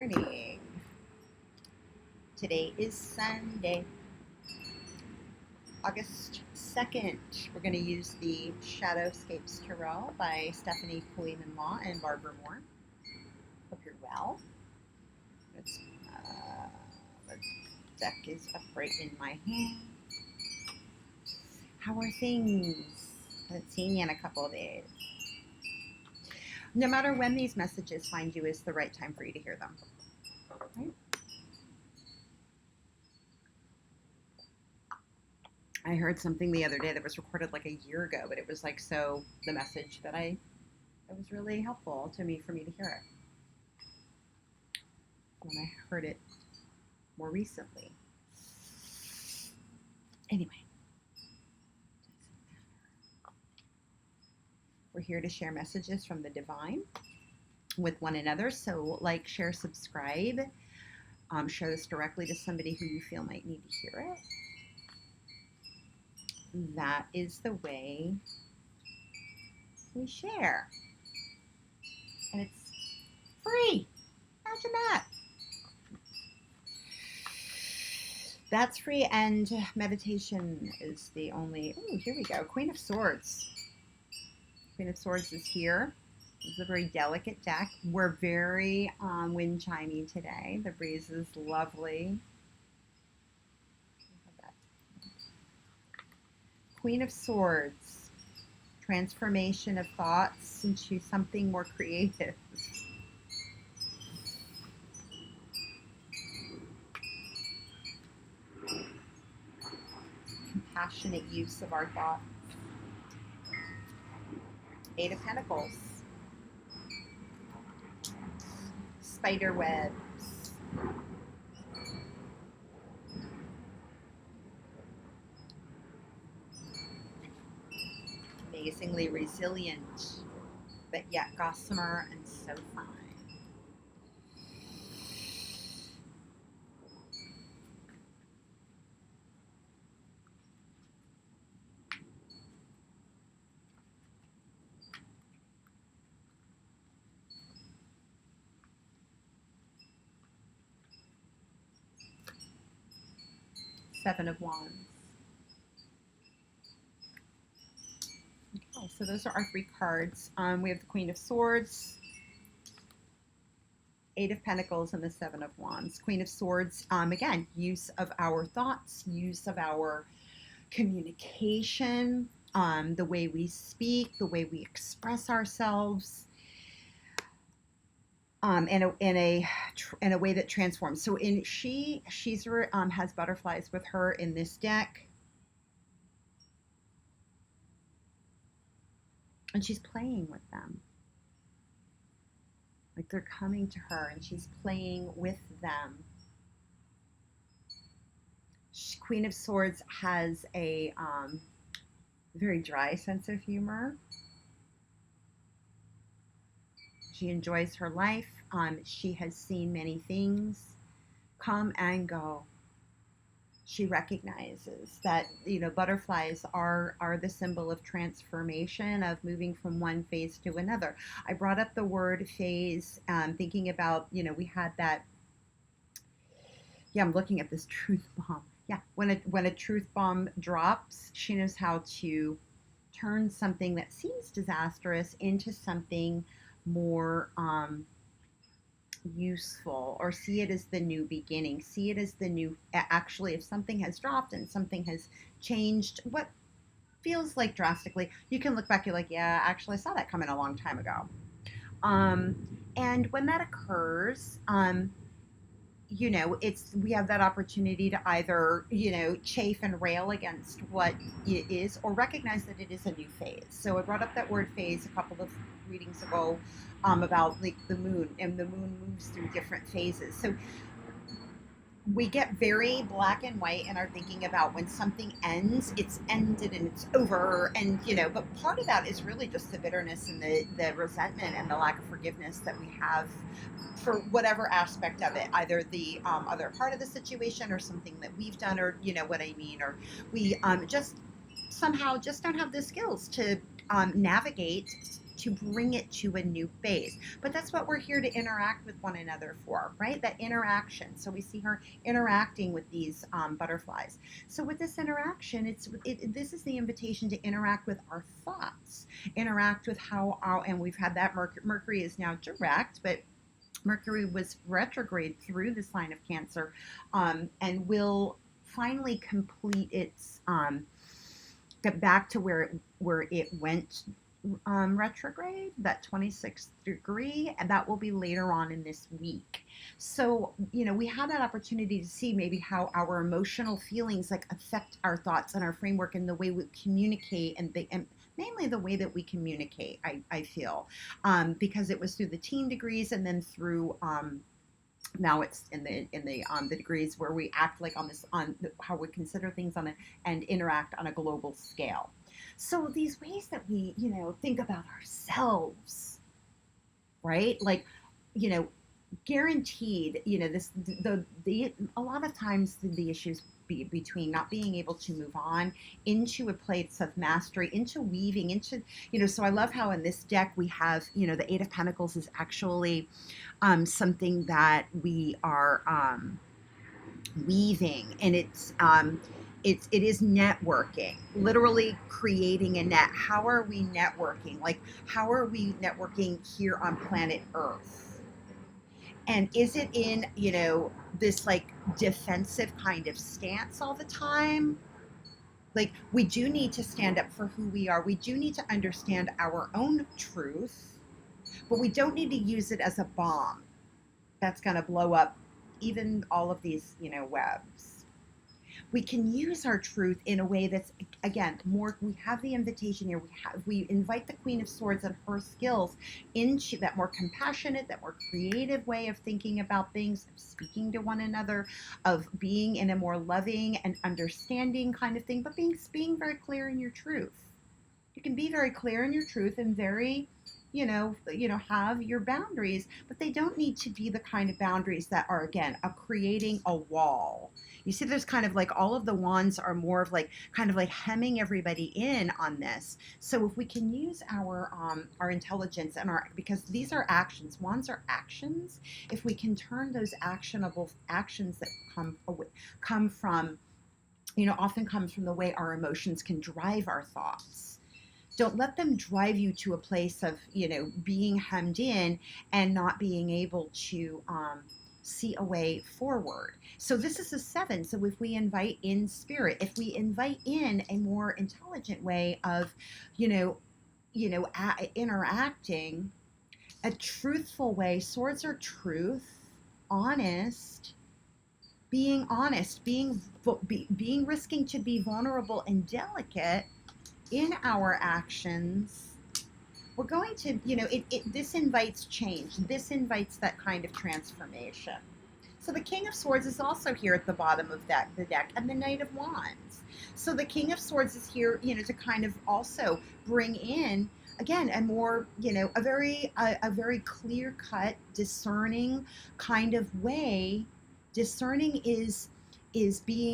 Morning. Today is Sunday, August 2nd. We're going to use the Shadowscapes Tarot by Stephanie Pui-Mun and Barbara Moore. Hope you're well. It's, the deck is upright in my hand. How are things? Haven't seen you in a couple of days. No matter when these messages find you is the right time for you to hear them. Right? I heard something the other day that was recorded like a year ago, but it was like the message that it was really helpful to me for me to hear it when I heard it more recently. Anyway, we're here to share messages from the divine with one another. So like, share, subscribe, share this directly to somebody who you feel might need to hear it. That is the way we share. And it's free. Imagine that. That's free, and meditation is the only... Oh, here we go. Queen of Swords. Queen of Swords is here. It's a very delicate deck. We're very wind chimey today. The breeze is lovely. Queen of Swords, transformation of thoughts into something more creative. Compassionate use of our thoughts. Eight of Pentacles. Spider webs. Amazingly resilient, but yet gossamer and so fine. Seven of Wands. Okay, so those are our three cards. We have the Queen of Swords, Eight of Pentacles, and the Seven of Wands. Queen of Swords, again, use of our thoughts, use of our communication, the way we speak, the way we express ourselves, in a way that transforms. So she's has butterflies with her in this deck. And she's playing with them. Like they're coming to her and she's playing with them. Queen of Swords has a very dry sense of humor. She enjoys her life. She has seen many things come and go. She recognizes that, butterflies are the symbol of transformation, of moving from one phase to another. I brought up the word phase, thinking about, we had that. Yeah, I'm looking at this truth bomb. Yeah, when a truth bomb drops, she knows how to turn something that seems disastrous into something more useful, or see it as the new beginning, see it as the new, actually, if something has dropped and something has changed what feels like drastically, you can look back, you're like, yeah, actually I saw that coming a long time ago. And when that occurs, we have that opportunity to either, chafe and rail against what it is, or recognize that it is a new phase. So I brought up that word phase a couple of readings ago, about like the moon, and the moon moves through different phases. So we get very black and white in our thinking about when something ends, it's ended and it's over, and but part of that is really just the bitterness and the resentment and the lack of forgiveness that we have for whatever aspect of it, either the other part of the situation or something that we've done, or what I mean, or we just somehow just don't have the skills to navigate to bring it to a new phase. But that's what we're here to interact with one another for, right? That interaction. So we see her interacting with these butterflies. So with this interaction, this is the invitation to interact with our thoughts, interact with how our, and we've had that Mercury is now direct, but Mercury was retrograde through the sign of Cancer, and will finally complete its get back to where it went retrograde, that 26th degree, and that will be later on in this week. So, we have that opportunity to see maybe how our emotional feelings like affect our thoughts and our framework and the way we communicate, and mainly the way that we communicate, I feel, because it was through the teen degrees and then through now it's in the degrees where we act like how we consider things and interact on a global scale. So these ways that we think about ourselves, right? Like, guaranteed, this a lot of times the issues between not being able to move on into a place of mastery, into weaving, into, so I love how in this deck we have, the Eight of Pentacles is actually something that we are weaving, and it is networking, literally creating a net. How are we networking? Like, how are we networking here on planet Earth? And is it in, this like defensive kind of stance all the time? Like, we do need to stand up for who we are. We do need to understand our own truth, but we don't need to use it as a bomb that's going to blow up even all of these, webs. We can use our truth in a way that's, again, more, we have the invitation here. We invite the Queen of Swords and her skills into that more compassionate, that more creative way of thinking about things, of speaking to one another, of being in a more loving and understanding kind of thing, but being very clear in your truth. You can be very clear in your truth and very, have your boundaries, but they don't need to be the kind of boundaries that are, again, creating a wall. You see, there's kind of like all of the wands are more of like kind of like hemming everybody in on this. So if we can use our intelligence and because these are actions, wands are actions. If we can turn those actionable actions that come from, often comes from the way our emotions can drive our thoughts. Don't let them drive you to a place of, being hemmed in and not being able to see a way forward. So this is a 7. So if we invite in spirit, if we invite in a more intelligent way of, interacting, a truthful way, swords are truth, honest, being risking to be vulnerable and delicate in our actions, we're going to, this invites change. This invites that kind of transformation. So the King of Swords is also here at the bottom of the deck, and the Knight of Wands. So the King of Swords is here, to kind of also bring in, again, a more, a very clear-cut, discerning kind of way. Discerning is instead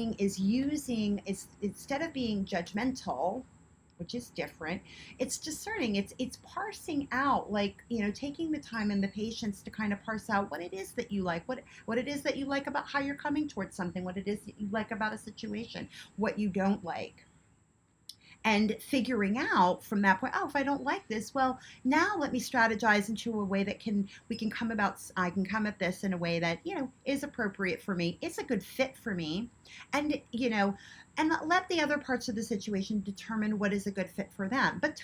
of being judgmental, which is different, it's discerning, it's parsing out, like, taking the time and the patience to kind of parse out what it is that you like, what it is that you like about how you're coming towards something, what it is that you like about a situation, what you don't like. And figuring out from that point, if I don't like this, well, now let me strategize into a way that I can come at this in a way that, is appropriate for me. It's a good fit for me. And, and let the other parts of the situation determine what is a good fit for them. But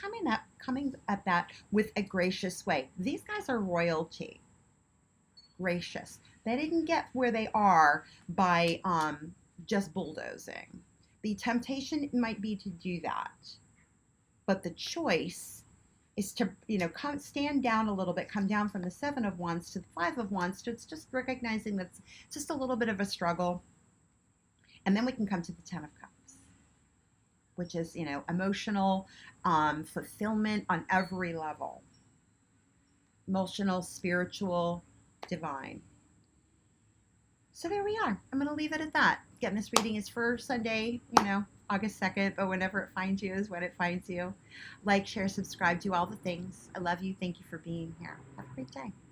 coming at that with a gracious way. These guys are royalty. Gracious. They didn't get where they are by just bulldozing. The temptation might be to do that, but the choice is to, stand down a little bit, come down from the 7 of Wands to the 5 of Wands. So it's just recognizing that it's just a little bit of a struggle. And then we can come to the 10 of Cups, which is, emotional fulfillment on every level. Emotional, spiritual, divine. So there we are. I'm going to leave it at that. Again, this reading is for Sunday, August 2nd, but whenever it finds you is when it finds you. Like, share, subscribe, do all the things. I love you. Thank you for being here. Have a great day.